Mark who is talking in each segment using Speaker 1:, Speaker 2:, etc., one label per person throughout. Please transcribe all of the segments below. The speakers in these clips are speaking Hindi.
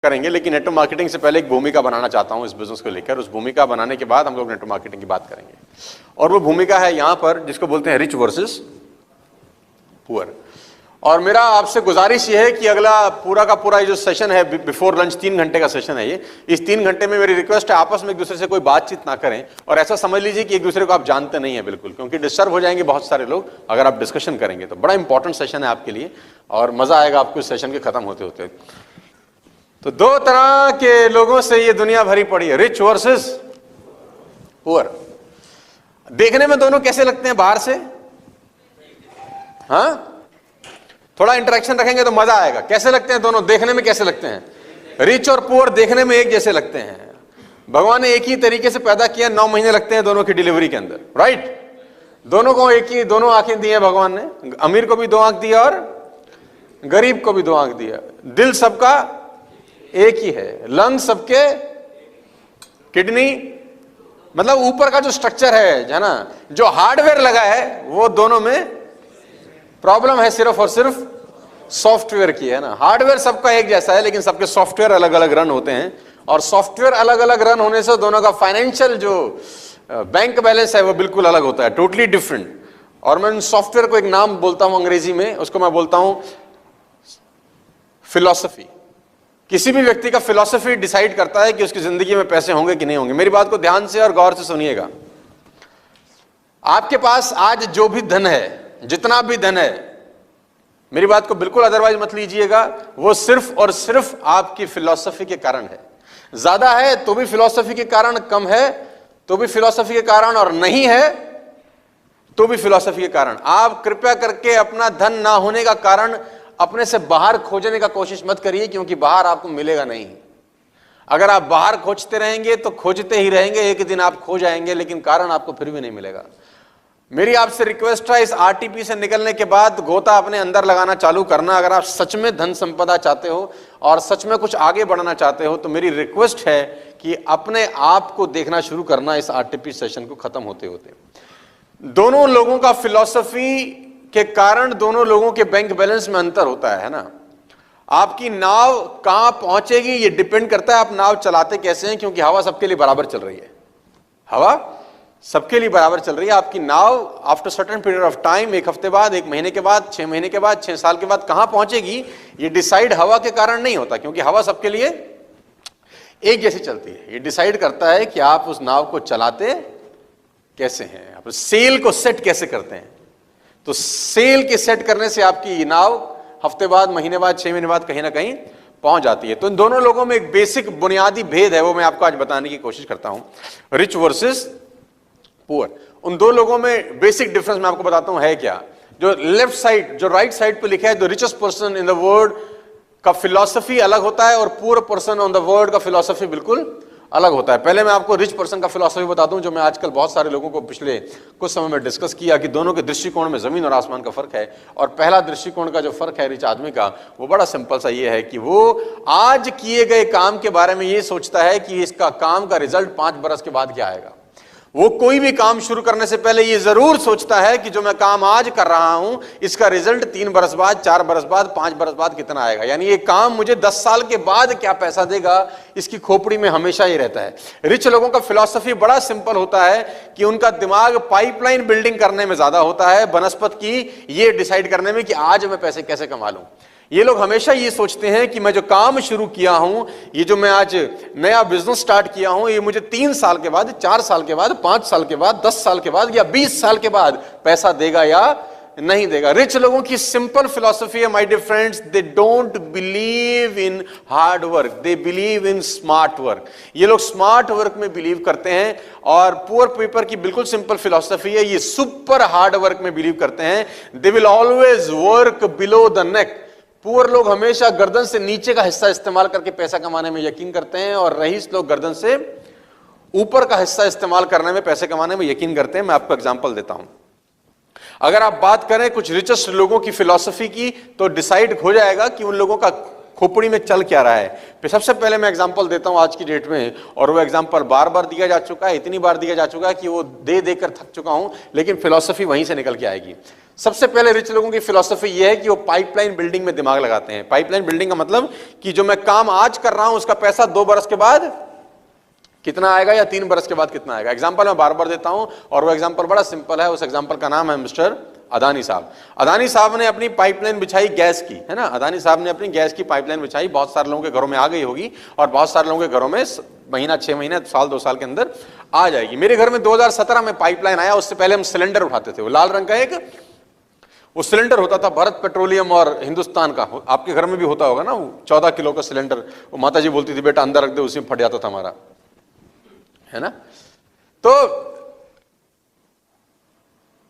Speaker 1: करेंगे, लेकिन नेटवर्क मार्केटिंग से पहले एक भूमिका बनाना चाहता हूं इस बिजनेस को लेकर। उस भूमिका बनाने के बाद हम लोग नेटवर्क मार्केटिंग की बात करेंगे, और वो भूमिका है यहां पर जिसको बोलते हैं रिच वर्सेस पुअर। और मेरा आपसे गुजारिश ये है कि अगला पूरा का पूरा ये जो सेशन है बिफोर लंच 3 घंटे का सेशन है, ये इस 3 घंटे में मेरी रिक्वेस्ट है आपस में एक दूसरे से कोई बातचीत ना करें, और ऐसा समझ लीजिए कि एक दूसरे को आप जानते नहीं है बिल्कुल, क्योंकि डिस्टर्ब हो जाएंगे बहुत सारे लोग अगर आप डिस्कशन करेंगे। तो बड़ा इंपॉर्टेंट सेशन है आपके लिए और मजा आएगा आपको इस सेशन के खत्म होते होते। तो 2 तरह के लोगों से ये दुनिया भरी पड़ी है, रिच वर्सेस पुअर। देखने में दोनों कैसे लगते हैं बाहर से? हाँ, थोड़ा इंटरेक्शन रखेंगे तो मजा आएगा। कैसे लगते हैं दोनों? देखने में कैसे लगते हैं? रिच और पुअर देखने में एक जैसे लगते हैं। भगवान ने एक ही तरीके से पैदा किया, 9 महीने लगते हैं दोनों की डिलीवरी के अंदर, राइट? दोनों को एक ही, दोनों आंखें दी है भगवान ने, अमीर को भी 2 आंख दिया और गरीब को भी 2 आंख दिया। दिल सबका एक ही है, लंग सबके, किडनी, मतलब ऊपर का जो स्ट्रक्चर है ना, जो हार्डवेयर लगा है वो दोनों में प्रॉब्लम है सिर्फ और सिर्फ सॉफ्टवेयर की, है ना। हार्डवेयर सबका एक जैसा है, लेकिन सबके सॉफ्टवेयर अलग अलग रन होते हैं, और सॉफ्टवेयर अलग अलग रन होने से दोनों का फाइनेंशियल जो बैंक बैलेंस है वो बिल्कुल अलग होता है, टोटली डिफरेंट। और मैं सॉफ्टवेयर को एक नाम बोलता हूं अंग्रेजी में, उसको मैं बोलता हूं फिलॉसफी। किसी भी व्यक्ति का फिलॉसफी डिसाइड करता है कि उसकी जिंदगी में पैसे होंगे कि नहीं होंगे। मेरी बात को ध्यान से और गौर से सुनिएगा। आपके पास आज जो भी धन है, जितना भी धन है, मेरी बात को बिल्कुल अदरवाइज मत लीजिएगा, वो सिर्फ और सिर्फ आपकी फिलॉसफी के कारण है। ज्यादा है तो भी फिलॉसफी के कारण, कम है तो भी फिलॉसफी के कारण, और नहीं है तो भी फिलॉसफी के कारण। आप कृपया करके अपना धन ना होने का कारण अपने से बाहर खोजने का कोशिश मत करिए, क्योंकि बाहर आपको मिलेगा नहीं। अगर आप बाहर खोजते रहेंगे तो खोजते ही रहेंगे, एक दिन आप खो जाएंगे, लेकिन कारण आपको फिर भी नहीं मिलेगा। मेरी आपसे रिक्वेस्ट है, इस आरटीपी से निकलने के बाद गोता अपने अंदर लगाना चालू करना। अगर आप सच में धन संपदा चाहते हो और सच में कुछ आगे बढ़ना चाहते हो, तो मेरी रिक्वेस्ट है कि अपने आप को देखना शुरू करना इस आरटीपी सेशन को खत्म होते होते। दोनों लोगों का फिलॉसफी के कारण दोनों लोगों के बैंक बैलेंस में अंतर होता है ना। आपकी नाव कहां पहुंचेगी ये डिपेंड करता है आप नाव चलाते कैसे हैं, क्योंकि हवा सबके लिए बराबर चल रही है। हवा सबके लिए बराबर चल रही है। आपकी नाव after certain period of time, 1 हफ्ते बाद, 1 महीने के बाद, 6 महीने के बाद, 6 साल के बाद कहां पहुंचेगी, ये डिसाइड हवा के कारण नहीं होता, क्योंकि हवा सबके लिए एक जैसी चलती है। ये डिसाइड करता है कि आप उस नाव को चलाते कैसे हैं, आप सेल को सेट कैसे करते हैं। तो सेल के सेट करने से आपकी नाव हफ्ते बाद, महीने बाद, 6 महीने बाद कहीं ना कहीं पहुंच जाती है। तो इन दोनों लोगों में एक बेसिक बुनियादी भेद है, वो मैं आपको आज बताने की कोशिश करता हूं, रिच वर्सेस पुअर। उन 2 लोगों में बेसिक डिफरेंस मैं आपको बताता हूं है क्या। जो लेफ्ट साइड, जो राइट साइड पे लिखा है, the richest person in the world का फिलॉसफी अलग होता है, और poor person on the world का फिलॉसफी बिल्कुल अलग होता है। पहले मैं आपको रिच पर्सन का फिलॉसफी बता दूं, जो मैं आजकल बहुत सारे लोगों को पिछले कुछ समय में डिस्कस किया कि दोनों के दृष्टिकोण में जमीन और आसमान का फर्क है। और पहला दृष्टिकोण का जो फर्क है रिच आदमी का, वो बड़ा सिंपल सा ये है कि वो आज किए गए काम के बारे में ये सोचता है कि इसका काम का रिजल्ट 5 बरस के बाद क्या आएगा। वो कोई भी काम शुरू करने से पहले ये जरूर सोचता है कि जो मैं काम आज कर रहा हूं, इसका रिजल्ट 3 बरस बाद, 4 बरस बाद, 5 बरस बाद कितना आएगा, यानी ये काम मुझे 10 साल के बाद क्या पैसा देगा, इसकी खोपड़ी में हमेशा ही रहता है। रिच लोगों का फिलॉसफी बड़ा सिंपल होता है कि उनका दिमाग पाइपलाइन बिल्डिंग करने में ज्यादा होता है, बनस्पत की ये डिसाइड करने में कि आज मैं पैसे कैसे कमा लूं। ये लोग हमेशा ये सोचते हैं कि मैं जो काम शुरू किया हूं, ये जो मैं आज नया बिजनेस स्टार्ट किया हूं, ये मुझे 3 साल के बाद, 4 साल के बाद, 5 साल के बाद, 10 साल के बाद या 20 साल के बाद पैसा देगा या नहीं देगा। रिच लोगों की सिंपल फिलॉसफी है my dear friends, they don't believe in hard work, they believe in smart work. ये लोग स्मार्ट वर्क में बिलीव करते हैं। और पुअर पीपल की बिल्कुल सिंपल फिलॉसफी है, ये सुपर हार्ड वर्क में बिलीव करते हैं। They will always work below the neck. Poor लोग हमेशा गर्दन से नीचे का हिस्सा इस्तेमाल करके पैसा कमाने में यकीन करते हैं, और रईस लोग गर्दन से ऊपर का हिस्सा इस्तेमाल करने में, पैसे कमाने में यकीन करते हैं। मैं आपको एग्जांपल देता हूं। अगर आप बात करें कुछ रिचेस्ट लोगों की फिलॉसफी की, तो डिसाइड हो जाएगा कि उन लोगों का खोपड़ी में चल क्या रहा है। फिर सबसे पहले मैं एग्जांपल देता हूं आज की डेट में, और वो एग्जांपल बार बार दिया जा चुका है, इतनी बार दिया जा चुका है कि वो दे देकर थक चुका हूं, लेकिन फिलॉसफी वहीं से निकल के आएगी। सबसे पहले रिच लोगों की फिलॉसफी यह है कि वो पाइपलाइन बिल्डिंग में दिमाग लगाते हैं। पाइपलाइन बिल्डिंग का मतलब कि जो मैं काम आज कर रहा हूं उसका पैसा 2 बरस के बाद कितना आएगा या 3 बरस के बाद कितना आएगा। एग्जांपल मैं बार बार देता हूं और वो एग्जांपल बड़ा सिंपल है। उस एग्जांपल का नाम है मिस्टर अदानी साहब। अदानी साहब ने अपनी पाइपलाइन बिछाई गैस की, है ना। अदानी साहब ने अपनी गैस की पाइपलाइन बिछाई, बहुत सारे लोगों के घरों में आ गई होगी और बहुत सारे लोगों के घरों में महीना 6 महीने साल 2 साल के अंदर आ जाएगी। मेरे घर में 2017 में पाइपलाइन आया, उससे पहले हम सिलेंडर उठाते थे। वो लाल रंग का एक वो सिलेंडर होता था, भारत पेट्रोलियम और हिंदुस्तान का। आपके घर में भी होता होगा ना, वो 14 किलो का सिलेंडर। वो माता जी बोलती थी बेटा अंदर रख दे, उसी में फट जाता था हमारा, है ना। तो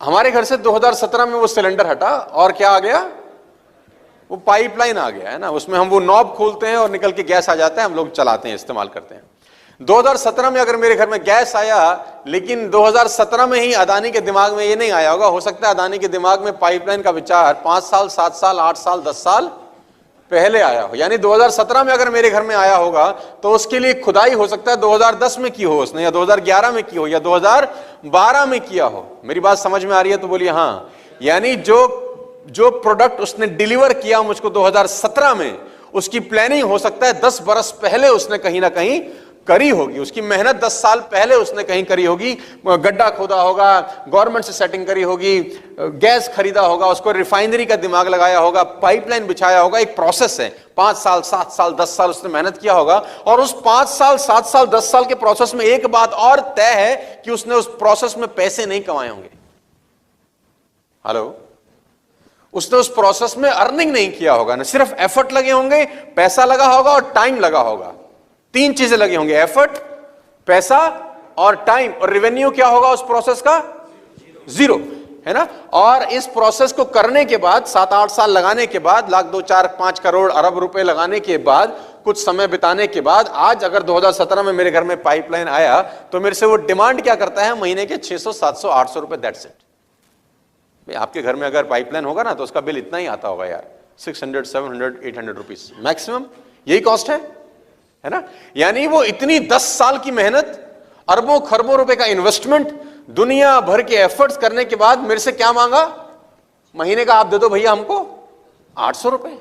Speaker 1: हमारे घर से 2017 में वो सिलेंडर हटा और क्या आ गया, वो पाइपलाइन आ गया, है ना। उसमें हम वो नॉब खोलते हैं और निकल के गैस आ जाता है, हम लोग चलाते हैं, इस्तेमाल करते हैं। 2017 में अगर मेरे घर में गैस आया, लेकिन 2017 में ही अदानी के दिमाग में ये नहीं आया होगा। हो सकता है अदानी के दिमाग में पाइपलाइन का विचार 5 साल 7 साल 8 साल 10 साल पहले आया हो। यानी 2017 में अगर मेरे घर में आया होगा तो उसके लिए खुदाई हो सकता है 2010 में की हो उसने, या 2011 में की हो, या 2012 में किया हो। मेरी बात समझ में आ रही है तो बोलिए हाँ। यानी जो प्रोडक्ट उसने डिलीवर किया मुझको 2017 में, उसकी प्लानिंग हो सकता है 10 बरस पहले उसने कहीं ना कहीं करी होगी। उसकी मेहनत 10 साल पहले उसने कहीं करी होगी। गड्ढा खोदा होगा, गवर्नमेंट से सेटिंग करी होगी, गैस खरीदा होगा, उसको रिफाइनरी का दिमाग लगाया होगा, पाइपलाइन बिछाया होगा। एक प्रोसेस है, 5 साल 7 साल 10 साल उसने मेहनत किया होगा। और उस 5 साल 7 साल 10 साल के प्रोसेस में एक बात और तय है कि उसने उस प्रोसेस में पैसे नहीं कमाए होंगे। हेलो, उसने उस प्रोसेस में अर्निंग नहीं किया होगा। ना सिर्फ एफर्ट लगे होंगे, पैसा लगा होगा और टाइम लगा होगा। 3 चीजें लगी होंगी, एफर्ट, पैसा और टाइम। और रेवेन्यू क्या होगा उस प्रोसेस का? 0, है ना। और इस प्रोसेस को करने के बाद 7-8 साल लगाने के बाद, लाख 2 4 5 करोड़ अरब रुपए लगाने के बाद, कुछ समय बिताने के बाद, आज अगर 2017 में मेरे घर में पाइपलाइन आया तो मेरे से वो डिमांड क्या करता है? महीने के 600 700 800 रुपए, दैट्स इट। आपके घर में अगर पाइपलाइन होगा ना तो उसका बिल इतना ही आता होगा यार, 600 700 800 रुपीज मैक्सिमम, यही कॉस्ट है ना। यानी वो इतनी 10 साल की मेहनत, अरबों खरबों रुपए का इन्वेस्टमेंट, दुनिया भर के एफर्ट्स करने के बाद मेरे से क्या मांगा? महीने का आप दे दो भैया हमको 800 रुपए।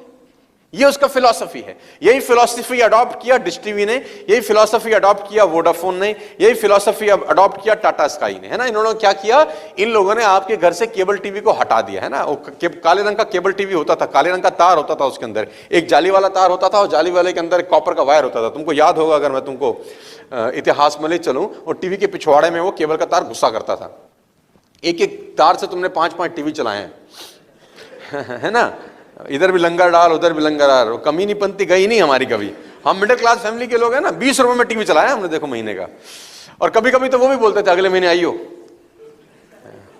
Speaker 1: ये उसका फिलॉसफी है। यही फिलॉसफी अडॉप्ट किया डिश टीवी ने, यही फिलॉसफी अडॉप्ट किया वोडाफोन ने, यही फिलॉसफी अडॉप्ट किया टाटा स्काई ने, है ना। इन्होंने क्या किया? इन लोगों ने आपके घर से केबल टीवी को हटा दिया, है ना। वो काले रंग का केबल टीवी होता था, काले रंग का तार होता था, उसके अंदर एक जाली वाला तार होता था और जाली वाले के अंदर कॉपर का वायर होता था। तुमको याद होगा, अगर मैं तुमको इतिहास में ले चलूं, और टीवी के पिछवाड़े में वो केबल का तार घुसा करता था। एक एक तार से तुमने 5-5 टीवी चलाए हैं है ना। इधर भी लंगर डाल, उधर भी लंगर डाल, कमी नहीं पंती गई नहीं हमारी कभी। हम मिडिल क्लास फैमिली के लोग हैं ना, 20 रुपए में टीवी चलाया हमने, देखो महीने का। और कभी कभी तो वो भी बोलते थे अगले महीने आइयो,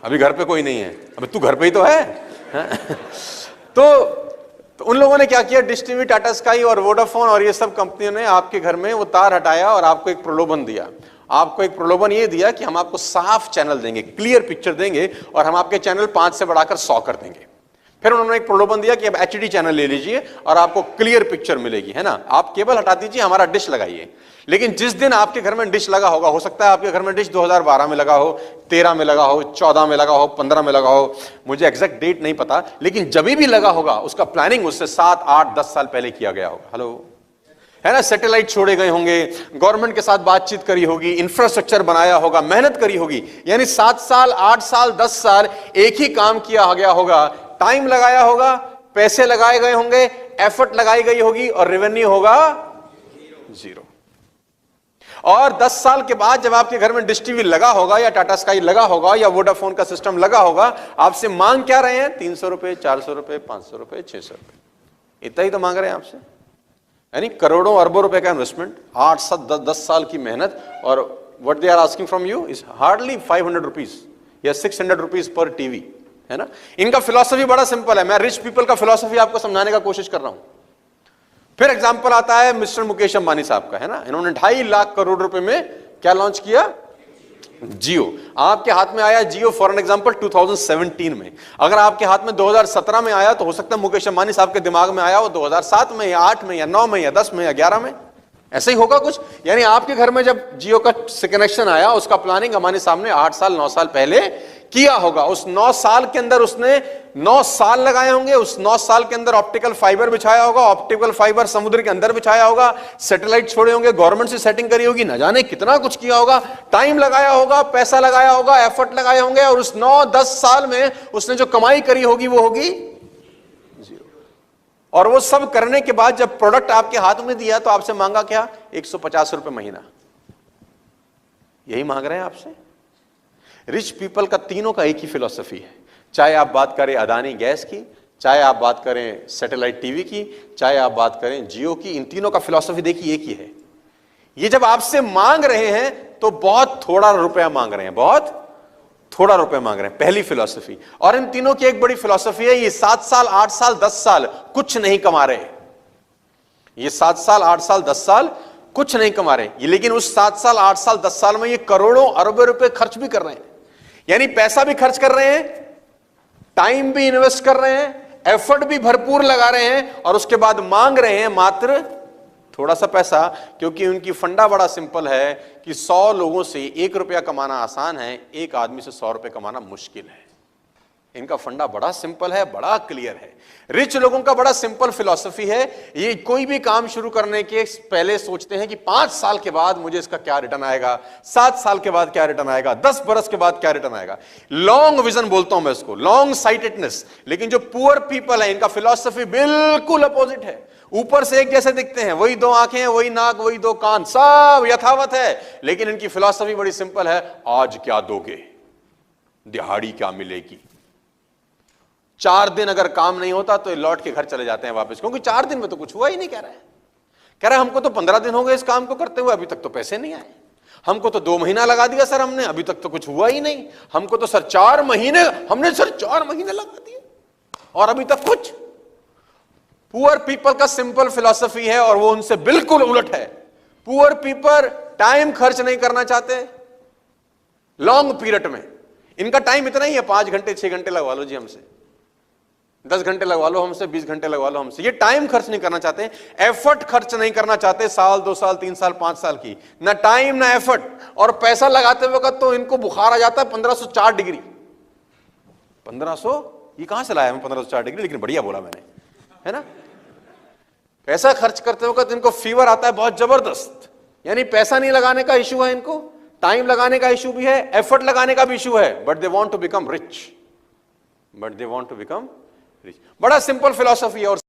Speaker 1: अभी घर पे कोई नहीं है। अबे तू घर पे ही तो है तो उन लोगों ने क्या किया? डिश टीवी, टाटा स्काई और वोडाफोन और ये सब कंपनियों ने आपके घर में वो तार हटाया और आपको एक प्रलोभन दिया। आपको एक प्रलोभन ये दिया कि हम आपको साफ चैनल देंगे, क्लियर पिक्चर देंगे, और हम आपके चैनल 5 से बढ़ाकर 100 कर देंगे। फिर उन्होंने एक प्रलोभन दिया कि अब एचडी चैनल ले लीजिए और आपको क्लियर पिक्चर मिलेगी, है ना। आप केबल हटा दीजिए, हमारा डिश लगाइए। लेकिन जिस दिन आपके घर में डिश लगा होगा, हो सकता है आपके घर में डिश 2012 में लगा हो, 13 में लगा हो, 14 में लगा हो, 15 में लगा हो, मुझे एग्जैक्ट डेट नहीं पता, लेकिन जब भी लगा होगा उसका प्लानिंग उससे 7 8 10 साल पहले किया गया होगा। हेलो, है ना। सैटेलाइट छोड़े गए होंगे, गवर्नमेंट के साथ बातचीत करी होगी, इंफ्रास्ट्रक्चर बनाया होगा, मेहनत करी होगी। यानी 7 साल 8 साल 10 साल एक ही काम किया गया होगा, टाइम लगाया होगा, पैसे लगाए गए होंगे, एफर्ट लगाई गई होगी, और रेवेन्यू होगा 0। और 10 साल के बाद जब आपके घर में डिश टीवी लगा होगा, या टाटा स्काई लगा होगा, या वोडाफोन का सिस्टम लगा होगा, आपसे मांग क्या रहे हैं? 300 रुपए, 400 रुपए, 500 रुपए, 600 रुपए, इतना ही तो मांग रहे हैं आपसे। यानी करोड़ों अरबों रुपए का इन्वेस्टमेंट, 8 7 10 साल की मेहनत, और what they are asking from you is hardly 500 rupees या 600 रुपीज पर टीवी, है ना। इनका फिलॉसफी बड़ा सिंपल है। मैं रिच पीपल का फिलॉसफी आपको समझाने का कोशिश कर रहा हूं। फिर एग्जांपल आता है मिस्टर मुकेश अंबानी साहब का, है ना। इन्होंने 2.5 लाख करोड़ रुपए में क्या लॉन्च किया? जियो। आपके हाथ में आया जियो फॉर एन एग्जांपल 2017 में। अगर आपके हाथ में 2017 में आया तो हो सकता है मुकेश अंबानी साहब के दिमाग में आया हो 2007 में या 8 में या 9 में या 10 में या 11 में, ऐसे ही होगा कुछ। यानी आपके घर में जब जियो का कनेक्शन आया, उसका प्लानिंग हमारे सामने 8 साल 9 साल पहले किया होगा। उस 9 साल के अंदर उसने 9 साल लगाए होंगे, उस 9 साल के अंदर ऑप्टिकल फाइबर बिछाया होगा, ऑप्टिकल फाइबर समुद्र के अंदर बिछाया होगा, सैटेलाइट छोड़े होंगे, गवर्नमेंट से सेटिंग करी होगी, न जाने कितना कुछ किया होगा, टाइम लगाया होगा, पैसा लगाया होगा, एफर्ट लगाए होंगे, और उस 9-10 साल में उसने जो कमाई करी होगी वो होगी जीरो। और वो सब करने के बाद जब प्रोडक्ट आपके हाथ में दिया तो आपसे मांगा क्या? 150 रुपए महीना। यही मांग रहे हैं आपसे। रिच पीपल का तीनों का एक ही फिलॉसफी है, चाहे आप बात करें अदानी गैस की, चाहे आप बात करें सैटेलाइट टीवी की, चाहे आप बात करें जियो की, इन तीनों का फिलॉसफी देखिए एक ही है। ये जब आपसे मांग रहे हैं तो बहुत थोड़ा रुपया मांग रहे हैं, बहुत थोड़ा रुपया मांग रहे हैं, पहली फिलॉसफी। और इन तीनों की एक बड़ी फिलॉसफी है, ये 7 साल 8 साल 10 साल कुछ नहीं कमा रहे, ये 7 साल 8 साल 10 साल कुछ नहीं कमा रहे ये, लेकिन उस 7 साल 8 साल 10 साल में ये करोड़ों अरबों रुपए खर्च भी कर रहे हैं। यानी पैसा भी खर्च कर रहे हैं, टाइम भी इन्वेस्ट कर रहे हैं, एफर्ट भी भरपूर लगा रहे हैं, और उसके बाद मांग रहे हैं मात्र थोड़ा सा पैसा। क्योंकि उनकी फंडा बड़ा सिंपल है कि 100 लोगों से 1 रुपया कमाना आसान है, एक आदमी से 100 रुपए कमाना मुश्किल है। इनका फंडा बड़ा सिंपल है, बड़ा क्लियर है। रिच लोगों का बड़ा सिंपल फिलॉसफी है, ये कोई भी काम शुरू करने के पहले सोचते हैं कि 5 साल के बाद मुझे इसका क्या रिटर्न आएगा, 7 साल के बाद क्या रिटर्न आएगा, 10 बरस के बाद क्या रिटर्न आएगा। लॉन्ग विजन बोलता हूं मैं इसको, लॉन्ग साइटेडनेस। लेकिन जो पुअर पीपल है इनका फिलॉसफी बिल्कुल अपोजिट है। ऊपर से एक जैसे दिखते हैं, वही 2 आंखें हैं, वही नाक, वही 2 कान, सब यथावत है, लेकिन इनकी फिलॉसफी बड़ी सिंपल है। आज क्या दोगे, दिहाड़ी क्या मिलेगी। 4 दिन अगर काम नहीं होता तो ये लौट के घर चले जाते हैं वापस, क्योंकि 4 दिन में तो कुछ हुआ ही नहीं। कह रहा है हमको तो 15 दिन हो गए इस काम को करते हुए, अभी तक तो पैसे नहीं आए। हमको तो 2 महीना लगा दिया सर हमने, अभी तक तो कुछ हुआ ही नहीं। हमको तो सर 4 महीने, हमने सर 4 महीने लगा दिए और अभी तक कुछ। पुअर पीपल का सिंपल फिलॉसफी है और वो उनसे बिल्कुल उलट है। पुअर पीपल टाइम खर्च नहीं करना चाहते लॉन्ग पीरियड में। इनका टाइम इतना ही है, 5 घंटे 6 घंटे लगवा लो जी हमसे, 10 घंटे लगवा लो हमसे, 20 घंटे लगवा लो हमसे। ये टाइम खर्च नहीं करना चाहते, एफर्ट खर्च नहीं करना चाहते, साल 2 साल 3 साल 5 साल की, ना टाइम ना एफर्ट। और पैसा लगाते वक्त तो इनको बुखार आ जाता है 1504 डिग्री। 1500 ये कहां से लाया मैं 1504 डिग्री, लेकिन बढ़िया बोला मैंने, है ना। पैसा खर्च करते वक्त इनको फीवर आता है बहुत जबरदस्त। यानी पैसा नहीं लगाने का इशू है इनको, टाइम लगाने का इशू भी है, एफर्ट लगाने का भी इशू है, but they want to become rich, बड़ा सिंपल फिलॉसफी है। और